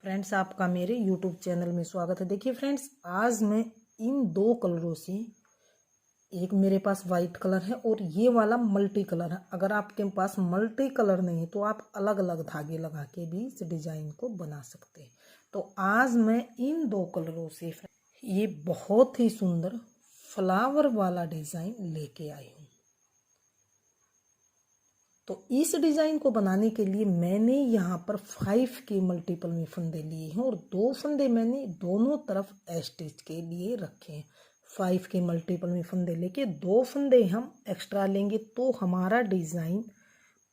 Friends, आपका मेरे YouTube channel में स्वागत है। देखिए फ्रेंड्स, आज मैं इन दो कलरों से, एक मेरे पास वाइट कलर है और ये वाला मल्टी कलर है। अगर आपके पास मल्टी कलर नहीं है तो आप अलग अलग धागे लगा के भी इस डिज़ाइन को बना सकते हैं। तो आज मैं इन दो कलरों से ये बहुत ही सुंदर फ्लावर वाला डिज़ाइन लेके आई हूँ। तो इस डिज़ाइन को बनाने के लिए मैंने यहाँ पर 5 के मल्टीपल में फंदे लिए हैं और 2 फंदे मैंने दोनों तरफ स्टिच के लिए रखे हैं। 5 के मल्टीपल में फंदे लेके 2 फंदे हम एक्स्ट्रा लेंगे तो हमारा डिज़ाइन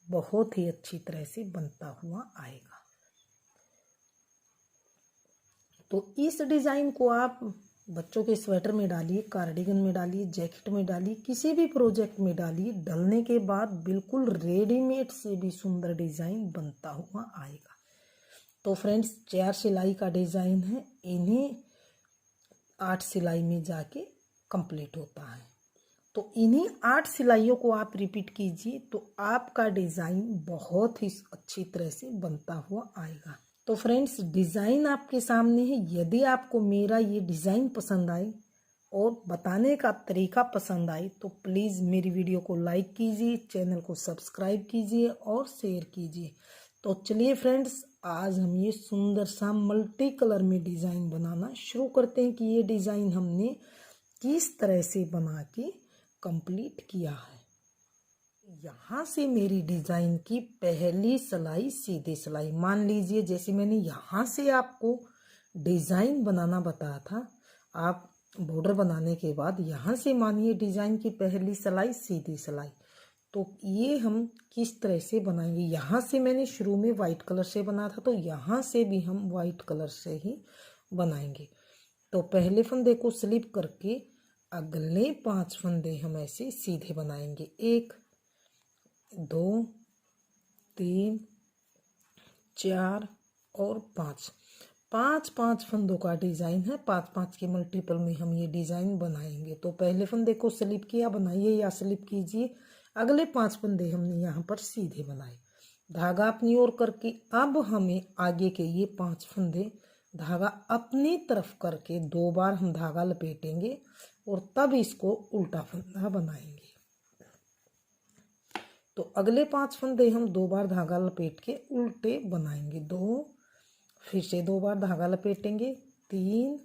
बहुत ही अच्छी तरह से बनता हुआ आएगा। तो इस डिज़ाइन को आप बच्चों के स्वेटर में डालिए, कार्डिगन में डालिए, जैकेट में डालिए, किसी भी प्रोजेक्ट में डालिए। डलने के बाद बिल्कुल रेडीमेड से भी सुंदर डिज़ाइन बनता हुआ आएगा। तो फ्रेंड्स, 4 सिलाई का डिज़ाइन है, इन्हें 8 सिलाई में जाके कंप्लीट होता है। तो इन्हीं 8 सिलाइयों को आप रिपीट कीजिए तो आपका डिज़ाइन बहुत ही अच्छी तरह से बनता हुआ आएगा। तो फ्रेंड्स, डिज़ाइन आपके सामने है। यदि आपको मेरा ये डिज़ाइन पसंद आए और बताने का तरीका पसंद आए तो प्लीज़ मेरी वीडियो को लाइक कीजिए, चैनल को सब्सक्राइब कीजिए और शेयर कीजिए। तो चलिए फ्रेंड्स, आज हम ये सुंदर सा मल्टी कलर में डिज़ाइन बनाना शुरू करते हैं कि ये डिज़ाइन हमने किस तरह से बना के कंप्लीट किया है। यहाँ से मेरी डिज़ाइन की पहली सिलाई सीधी सिलाई, मान लीजिए जैसे मैंने यहाँ से आपको डिज़ाइन बनाना बताया था, आप बॉर्डर बनाने के बाद यहाँ से मानिए डिज़ाइन की पहली सिलाई सीधी सिलाई। तो ये हम किस तरह से बनाएंगे, यहाँ से मैंने शुरू में वाइट कलर से बना था तो यहाँ से भी हम वाइट कलर से ही बनाएंगे। तो पहले फंदे को स्लिप करके अगले 5 फंदे हम ऐसे सीधे बनाएंगे। 1 2 3 4 और 5 5 फंदों का डिज़ाइन है। 5 के मल्टीपल में हम ये डिज़ाइन बनाएंगे। तो पहले फंदे को स्लिप किया, बनाइए या स्लिप कीजिए। अगले 5 फंदे हमने यहाँ पर सीधे बनाए, धागा अपनी ओर करके। अब हमें आगे के ये 5 फंदे धागा अपनी तरफ करके 2 बार हम धागा लपेटेंगे और तब इसको उल्टा फंदा बनाएंगे। तो अगले 5 फंदे हम 2 बार धागा लपेट के उल्टे बनाएंगे। 2, फिर से 2 बार धागा लपेटेंगे, 3,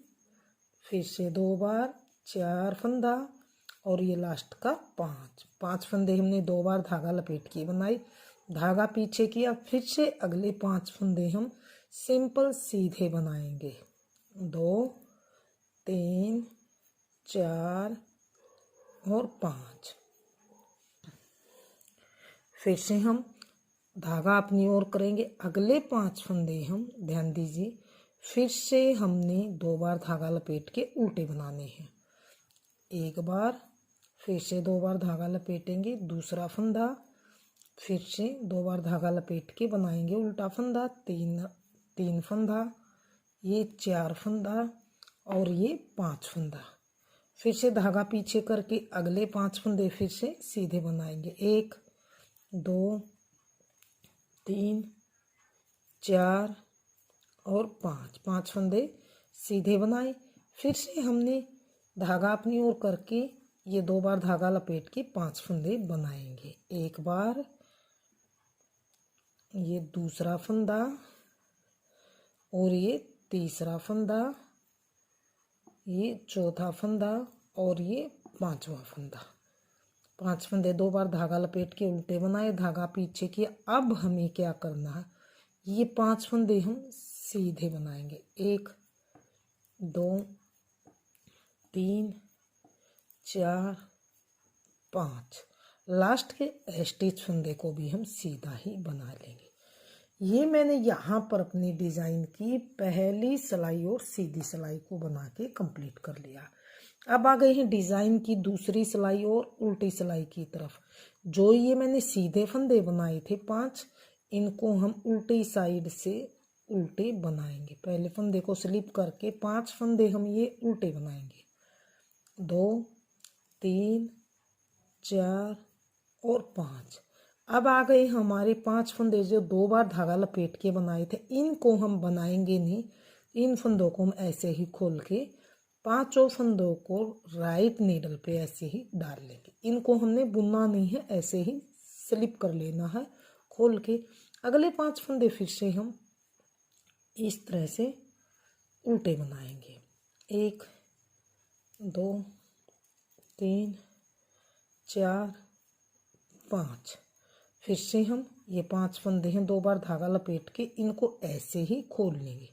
फिर से 2 बार, 4 फंदा और ये लास्ट का 5 फंदे हमने 2 बार धागा लपेट के बनाए, धागा पीछे किया। फिर से अगले 5 फंदे हम सिंपल सीधे बनाएंगे। 2 3 4 और 5। फिर से हम धागा अपनी ओर करेंगे। अगले 5 फंदे हम, ध्यान दीजिए, फिर से हमने 2 बार धागा लपेट के उल्टे बनाने हैं। 1 बार, फिर से 2 बार धागा लपेटेंगे, दूसरा फंदा, फिर से 2 बार धागा लपेट के बनाएंगे उल्टा फंदा, 3 फंदा, ये 4 फंदा और ये 5 फंदा। फिर से धागा पीछे करके अगले 5 फंदे फिर से सीधे बनाएंगे। 1 2 3 4 और 5 फंदे सीधे बनाए। फिर से हमने धागा अपनी ओर करके ये 2 बार धागा लपेट के 5 फंदे बनाएंगे। 1 बार, ये दूसरा फंदा और ये तीसरा फंदा, ये चौथा फंदा और ये 5वां फंदा। 5 फंदे 2 बार धागा लपेट के उल्टे बनाए, धागा पीछे किया। अब हमें क्या करना है, ये 5 फंदे हम सीधे बनाएंगे। 1 2 3 4 5, लास्ट के स्टिच फंदे को भी हम सीधा ही बना लेंगे। ये मैंने यहाँ पर अपनी डिज़ाइन की पहली सिलाई और सीधी सिलाई को बना के कंप्लीट कर लिया। अब आ गए हैं डिज़ाइन की दूसरी सिलाई और उल्टी सिलाई की तरफ। जो ये मैंने सीधे फंदे बनाए थे 5, इनको हम उल्टी साइड से उल्टे बनाएंगे। पहले फंदे को स्लिप करके 5 फंदे हम ये उल्टे बनाएंगे। 2 3 4 और 5। अब आ गए हमारे 5 फंदे जो 2 बार धागा लपेट के बनाए थे, इनको हम बनाएंगे नहीं। इन फंदों को हम ऐसे ही खोल के 5 फंदों को राइट नीडल पे ऐसे ही डाल लेंगे। इनको हमने बुनना नहीं है, ऐसे ही स्लिप कर लेना है खोल के। अगले 5 फंदे फिर से हम इस तरह से उल्टे बनाएंगे। 1 2 3 4 5। फिर से हम ये 5 फंदे हैं 2 बार धागा लपेट के इनको ऐसे ही खोल लेंगे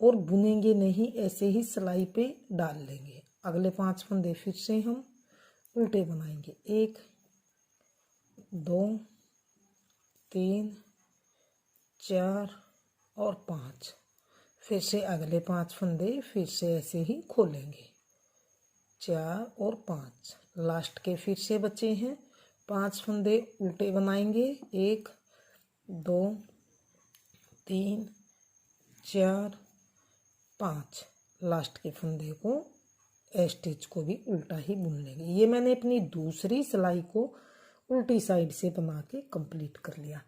और बुनेंगे नहीं, ऐसे ही सिलाई पे डाल लेंगे। अगले 5 फंदे फिर से हम उल्टे बनाएंगे। 1 2 3 4 और 5। फिर से अगले 5 फंदे फिर से ऐसे ही खोलेंगे। 4 और 5 लास्ट के फिर से बचे हैं 5 फंदे उल्टे बनाएंगे। 1 2 3 4 5 लास्ट के फंदे को स्टिच को भी उल्टा ही बुन लेंगे। ये मैंने अपनी दूसरी सिलाई को उल्टी साइड से बना के कंप्लीट कर लिया।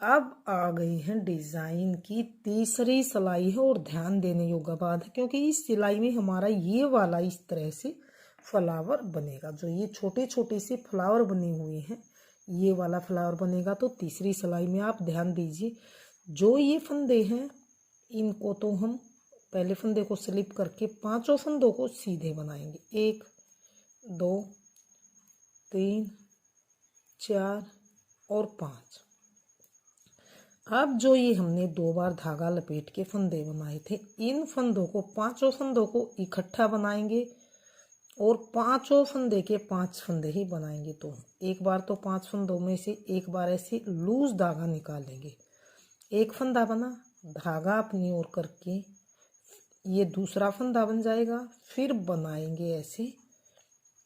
अब आ गई है डिज़ाइन की तीसरी सिलाई है और ध्यान देने योग्य बात है, क्योंकि इस सिलाई में हमारा ये वाला इस तरह से फ्लावर बनेगा। जो ये छोटे छोटे से फ्लावर बने हुए हैं, ये वाला फ्लावर बनेगा। तो तीसरी सिलाई में आप ध्यान दीजिए, जो ये फंदे हैं इनको तो हम पहले फंदे को स्लिप करके 5 फंदों को सीधे बनाएंगे। 1 2 3 4 और 5। अब जो ये हमने 2 बार धागा लपेट के फंदे बनाए थे, इन फंदों को 5 फंदों को इकट्ठा बनाएंगे और 5 फंदे के 5 फंदे ही बनाएंगे। तो एक बार तो 5 फंदों में से एक बार ऐसे लूज धागा निकालेंगे। एक फंदा बना, धागा अपनी ओर करके ये दूसरा फंदा बन जाएगा। फिर बनाएंगे ऐसे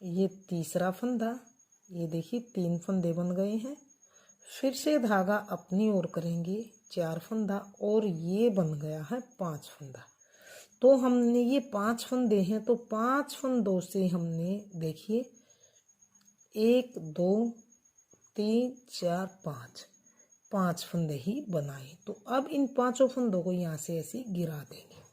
ये तीसरा फंदा। ये देखिए 3 फंदे बन गए हैं। फिर से धागा अपनी ओर करेंगे 4 फंदा और ये बन गया है 5 फंदा। तो हमने ये 5 फंदे हैं, तो 5 फंदों से हमने देखिए 1 2 3 4 5 फंदे ही बनाए। तो अब इन 5 फंदों को यहाँ से ऐसे गिरा देंगे।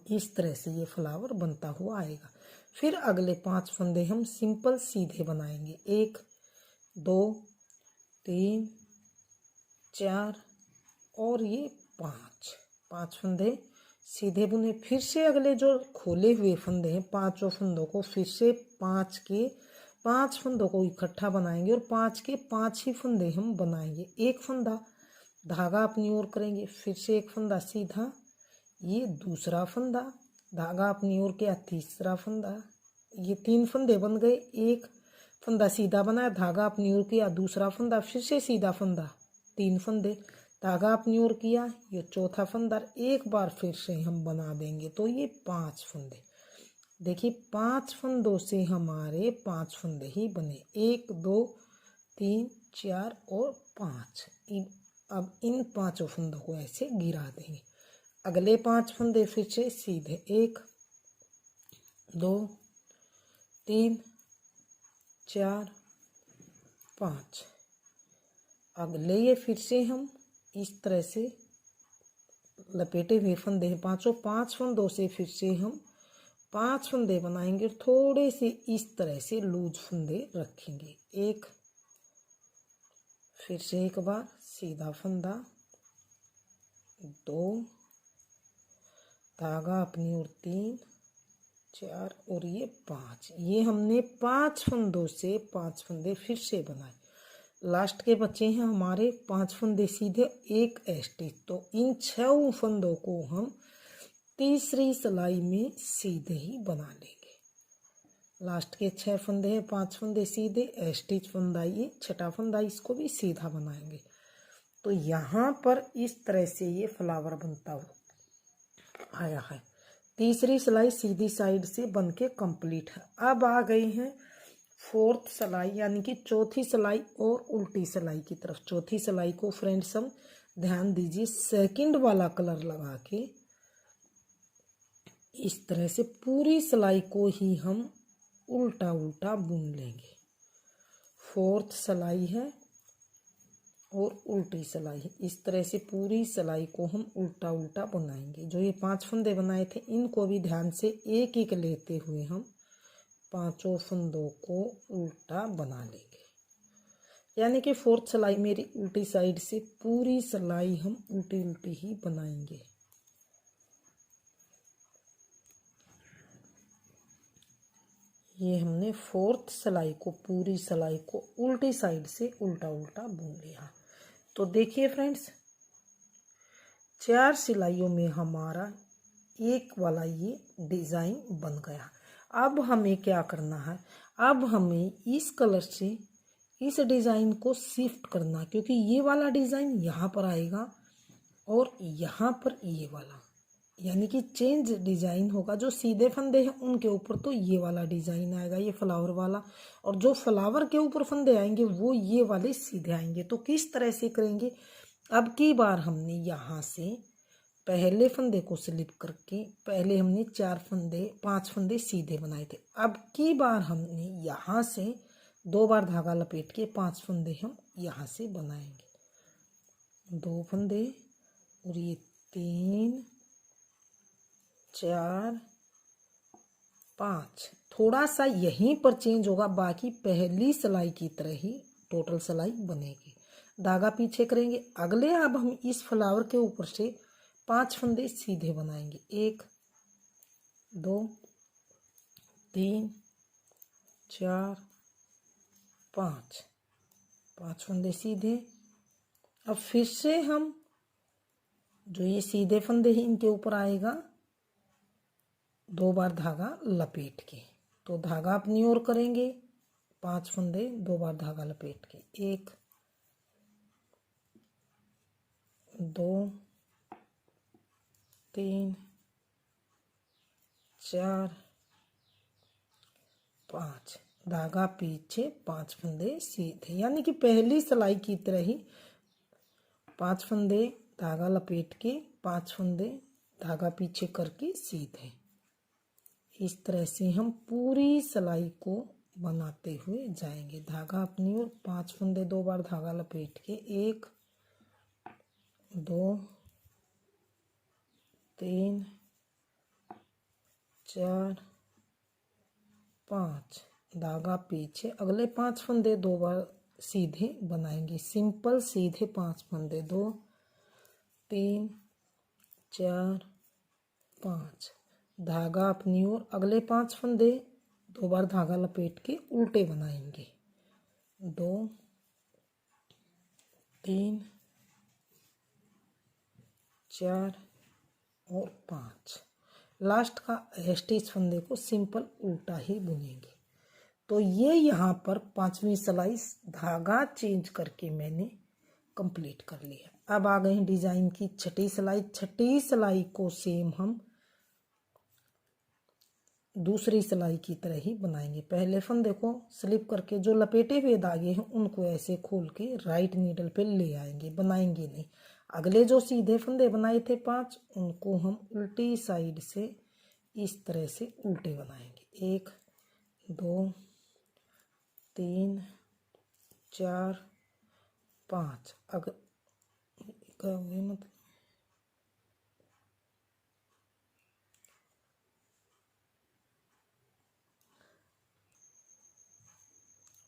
इस तरह से ये फ्लावर बनता हुआ आएगा। फिर अगले 5 फंदे हम सिंपल सीधे बनाएंगे। 1 2 3 4 और ये 5 फंदे सीधे बुने। फिर से अगले जो खोले हुए फंदे हैं 5 फंदों को फिर से 5 फंदों को इकट्ठा बनाएंगे और 5 के 5 ही फंदे हम बनाएंगे। एक फंदा धागा अपनी ओर करेंगे, फिर से एक फंदा सीधा, ये दूसरा फंदा धागा अपनी ओर किया, तीसरा फंदा, ये 3 फंदे बन गए। एक फंदा सीधा बनाया, धागा अपनी ओर किया, दूसरा फंदा, फिर से सीधा फंदा, 3 फंदे धागा अपनी ओर किया, ये चौथा फंदा। एक बार फिर से हम बना देंगे तो ये 5 फंदे। देखिए 5 फंदों से हमारे 5 फंदे ही बने। 1 2 3 4 और 5। अब इन 5 फंदों को ऐसे गिरा देंगे। अगले 5 फंदे फिर से सीधे 1 2 3 4 5। अगले ये फिर से हम इस तरह से लपेटे हुए फंदे हैं 5 फंदों से फिर से हम 5 फंदे बनाएंगे और थोड़े से इस तरह से लूज फंदे रखेंगे। एक फिर से एक बार सीधा फंदा, 2 धागा अपनी ओर, 3 4 और ये 5। ये हमने 5 फंदों से 5 फंदे फिर से बनाए। लास्ट के बचे हैं हमारे 5 फंदे सीधे, एक स्टिच। तो इन 6 फंदों को हम तीसरी सिलाई में सीधे ही बना लेंगे। लास्ट के 6 फंदे हैं, 5 फंदे सीधे, स्टिच फंदा ये छठा फंदा, इसको भी सीधा बनाएंगे। तो यहाँ पर इस तरह से ये फ्लावर बनता हुआ आया है। तीसरी सिलाई सीधी साइड से बन के कंप्लीट है। अब आ गई है 4th सिलाई यानी कि चौथी सिलाई और उल्टी सिलाई की तरफ। चौथी सिलाई को फ्रेंड्स हम ध्यान दीजिए, सेकंड वाला कलर लगा के इस तरह से पूरी सिलाई को ही हम उल्टा उल्टा बुन लेंगे। 4th सिलाई है और उल्टी सिलाई। इस तरह से पूरी सिलाई को हम उल्टा उल्टा बनाएंगे। जो ये 5 फंदे बनाए थे इनको भी ध्यान से एक एक लेते हुए हम 5 फंदों को उल्टा बना लेंगे। यानी कि 4th सिलाई मेरी उल्टी साइड से पूरी सिलाई हम उल्टी उल्टी ही बनाएंगे। ये हमने 4th सिलाई को पूरी सिलाई को उल्टी साइड से उल्टा उल्टा बुन लिया। तो देखिए फ्रेंड्स, 4 सिलाइयों में हमारा एक वाला ये डिज़ाइन बन गया। अब हमें क्या करना है, अब हमें इस कलर से इस डिज़ाइन को शिफ्ट करना, क्योंकि ये वाला डिज़ाइन यहाँ पर आएगा और यहाँ पर ये वाला, यानी कि चेंज डिज़ाइन होगा। जो सीधे फंदे हैं उनके ऊपर तो ये वाला डिज़ाइन आएगा, ये फ्लावर वाला, और जो फ्लावर के ऊपर फंदे आएंगे वो ये वाले सीधे आएंगे। तो किस तरह से करेंगे, अब की बार हमने यहाँ से पहले फंदे को स्लिप करके पहले हमने 5 फंदे सीधे बनाए थे। अब की बार हमने यहाँ से 2 बार धागा लपेट के 5 फंदे हम यहाँ से बनाएंगे। 2 फंदे और ये 3 4 5, थोड़ा सा यहीं पर चेंज होगा, बाकी पहली सिलाई की तरह ही टोटल सिलाई बनेगी। धागा पीछे करेंगे। अगले अब हम इस फ्लावर के ऊपर से 5 फंदे सीधे बनाएंगे। 1 2 3 4 5 फंदे सीधे। अब फिर से हम जो ये सीधे फंदे हैं इनके ऊपर आएगा 2 बार धागा लपेट के। तो धागा अपनी ओर करेंगे, 5 फंदे 2 बार धागा लपेट के। 1 2 3 4 5, धागा पीछे 5 फंदे सीधे, यानी कि पहली सिलाई की तरह ही 5 फंदे धागा लपेट के 5 फंदे धागा पीछे करके सीधे। इस तरह से हम पूरी सिलाई को बनाते हुए जाएंगे। धागा अपनी ओर, 5 फंदे 2 बार धागा लपेट के। 1 2 3 4 5, धागा पीछे। अगले 5 फंदे 2 बार सीधे बनाएंगे, सिंपल सीधे 5 फंदे। 2 3 4 5, धागा अपनी ओर। अगले 5 फंदे 2 बार धागा लपेट के उल्टे बनाएंगे। 2 3 4 और 5, लास्ट का स्टिच फंदे को सिंपल उल्टा ही बुनेंगे। तो ये यहाँ पर 5वीं सिलाई धागा चेंज करके मैंने कंप्लीट कर लिया। अब आ गए हैं डिज़ाइन की 6ठी सिलाई। 6ठी सिलाई को सेम हम दूसरी सिलाई की तरह ही बनाएंगे। पहले फंदे को स्लिप करके जो लपेटे हुए धागे हैं उनको ऐसे खोल के राइट नीडल पे ले आएंगे, बनाएंगे नहीं। अगले जो सीधे फंदे बनाए थे 5, उनको हम उल्टी साइड से इस तरह से उल्टे बनाएंगे। 1 2 3 4 5, अगर मतलब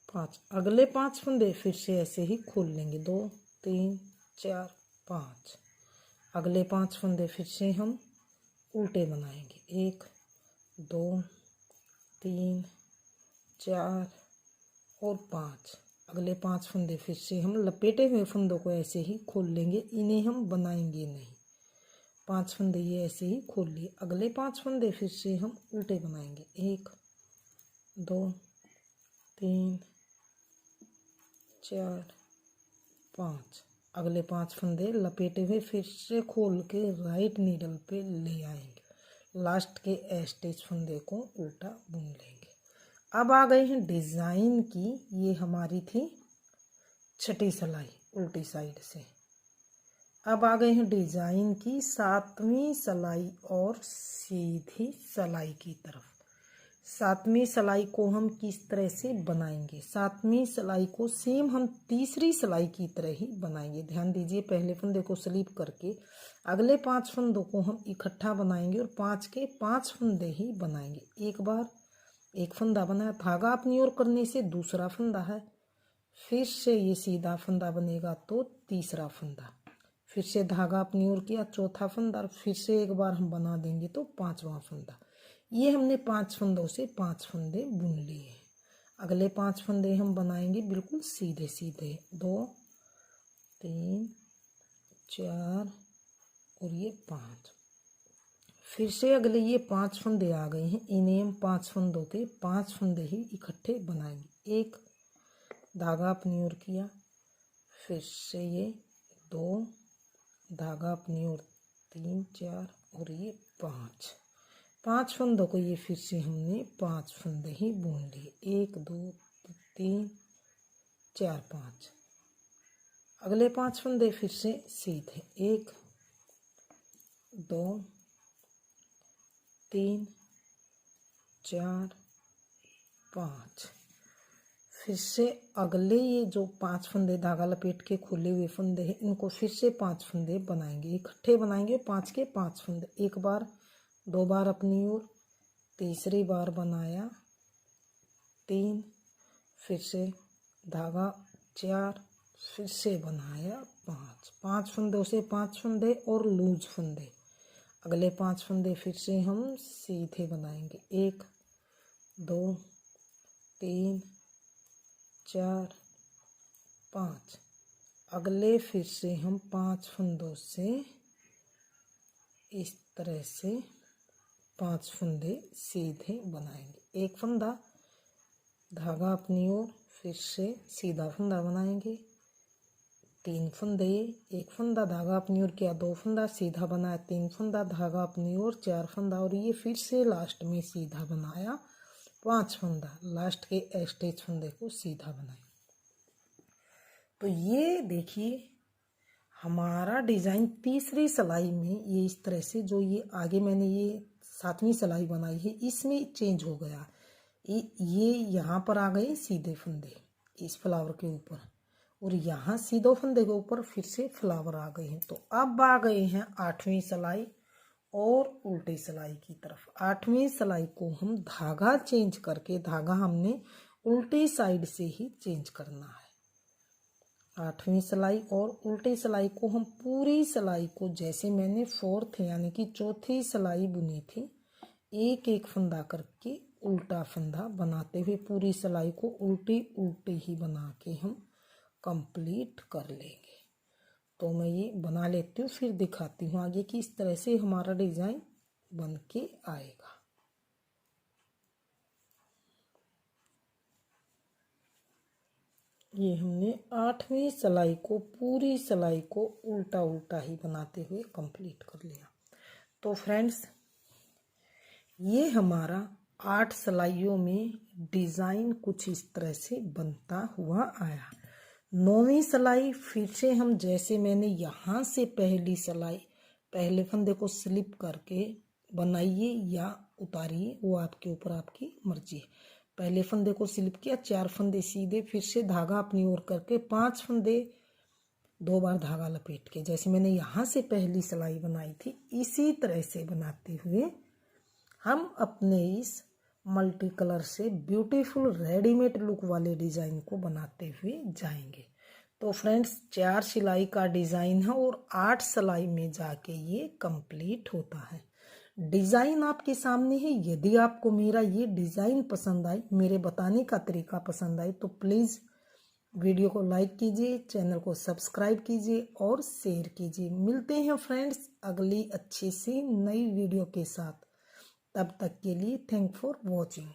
5, अगले 5 फंदे फिर से ऐसे ही खोल लेंगे। 2 3 4 5, अगले 5 फंदे फिर से हम उल्टे बनाएंगे। 1 2 3 4 और 5, अगले 5 फंदे फिर से हम लपेटे हुए फंदों को ऐसे ही खोल लेंगे, इन्हें हम बनाएंगे नहीं। 5 फंदे ये ऐसे ही खोल लिए। अगले 5 फंदे फिर से हम उल्टे बनाएंगे। 1 2 3 4 5, अगले 5 फंदे लपेटे हुए फिर से खोल के राइट नीडल पे ले आएंगे। लास्ट के स्टिच फंदे को उल्टा बुन लेंगे। अब आ गए हैं डिज़ाइन की, ये हमारी थी 6ठी सिलाई उल्टी साइड से। अब आ गए हैं डिज़ाइन की 7वीं सिलाई और सीधी सिलाई की तरफ। सातवीं सिलाई को हम किस तरह से बनाएंगे। सातवीं सिलाई को सेम हम तीसरी सिलाई की तरह ही बनाएंगे। ध्यान दीजिए, पहले फंदे को स्लिप करके अगले 5 फंदों को हम इकट्ठा बनाएंगे और 5 के 5 फंदे ही बनाएंगे। एक बार एक फंदा बनाया, धागा अपनी ओर करने से दूसरा फंदा है, फिर से ये सीधा फंदा बनेगा तो तीसरा फंदा, फिर से धागा अपनी ओर किया चौथा फंदा, और फिर से एक बार हम बना देंगे तो 5वां फंदा। ये हमने 5 फंदों से 5 फंदे बुन लिए हैं। अगले 5 फंदे हम बनाएंगे बिल्कुल सीधे सीधे, 2 3 4 और ये 5। फिर से अगले ये 5 फंदे आ गए हैं, इन्हें हम 5 फंदों के 5 फंदे ही इकट्ठे बनाएंगे। एक धागा अपनी ओर किया, फिर से ये 2 धागा अपनी ओर 3 4 और ये 5 फंदों को ये फिर से हमने 5 फंदे ही बुन लिए। 1 2 3 4 5। अगले 5 फंदे फिर से सीधे, 1 2 3 4 5। फिर से अगले ये जो 5 फंदे धागा लपेट के खुले हुए फंदे हैं, इनको फिर से 5 फंदे बनाएंगे, इकट्ठे बनाएंगे 5 के 5 फंदे। एक बार 2 बार अपनी ओर, तीसरी बार बनाया 3, फिर से धागा 4, फिर से बनाया 5 फंदों से 5 फंदे और लूज फंदे। अगले 5 फंदे फिर से हम सीधे बनाएंगे, 1 2 3 4 5। अगले फिर से हम 5 फंदों से इस तरह से 5 फंदे सीधे बनाएंगे। एक फंदा धागा अपनी ओर, फिर से सीधा फंदा बनाएंगे, 3 फंदे, एक फंदा धागा अपनी ओर किया, 2 फंदा सीधा बनाया, 3 फंदा धागा अपनी ओर, 4 फंदा और ये फिर से लास्ट में सीधा बनाया 5 फंदा, लास्ट के एस्टेज फंदे को सीधा बनाए। तो ये देखिए हमारा डिज़ाइन तीसरी सिलाई में ये इस तरह से, जो ये आगे मैंने ये 7वीं सिलाई बनाई है इसमें चेंज हो गया। ये यहाँ पर आ गए सीधे फंदे इस फ्लावर के ऊपर, और यहाँ सीधे फंदे के ऊपर फिर से फ्लावर आ गए हैं। तो अब आ गए हैं 8वीं सिलाई और उल्टी सिलाई की तरफ। 8वीं सिलाई को हम धागा चेंज करके, धागा हमने उल्टी साइड से ही चेंज करना है। 8वीं सिलाई और उल्टी सिलाई को हम पूरी सिलाई को, जैसे मैंने 4th यानी कि चौथी सिलाई बुनी थी, एक एक फंदा करके उल्टा फंदा बनाते हुए पूरी सिलाई को उल्टी उल्टी ही बना के हम कंप्लीट कर लेंगे। तो मैं ये बना लेती हूँ, फिर दिखाती हूँ आगे कि इस तरह से हमारा डिज़ाइन बन के आएगा। ये हमने 8वीं सिलाई को, पूरी सिलाई को उल्टा उल्टा ही बनाते हुए कंप्लीट कर लिया। तो फ्रेंड्स, ये हमारा 8 सिलाइयों में डिज़ाइन कुछ इस तरह से बनता हुआ आया। 9वीं सिलाई फिर से हम, जैसे मैंने यहाँ से पहली सिलाई, पहले फंदे को स्लिप करके बनाइए या उतारिए, वो आपके ऊपर, आपकी मर्जी है। पहले फंदे को स्लिप किया, 4 फंदे सीधे, फिर से धागा अपनी ओर करके 5 फंदे 2 बार धागा लपेट के, जैसे मैंने यहाँ से पहली सिलाई बनाई थी इसी तरह से बनाते हुए हम अपने इस मल्टी कलर से ब्यूटीफुल रेडीमेड लुक वाले डिज़ाइन को बनाते हुए जाएंगे। तो फ्रेंड्स, 4 सिलाई का डिज़ाइन है और 8 सिलाई में जाके ये कंप्लीट होता है। डिज़ाइन आपके सामने है। यदि आपको मेरा ये डिज़ाइन पसंद आए, मेरे बताने का तरीका पसंद आए, तो प्लीज़ वीडियो को लाइक कीजिए, चैनल को सब्सक्राइब कीजिए और शेयर कीजिए। मिलते हैं फ्रेंड्स अगली अच्छी सी नई वीडियो के साथ। तब तक के लिए थैंक फॉर वॉचिंग।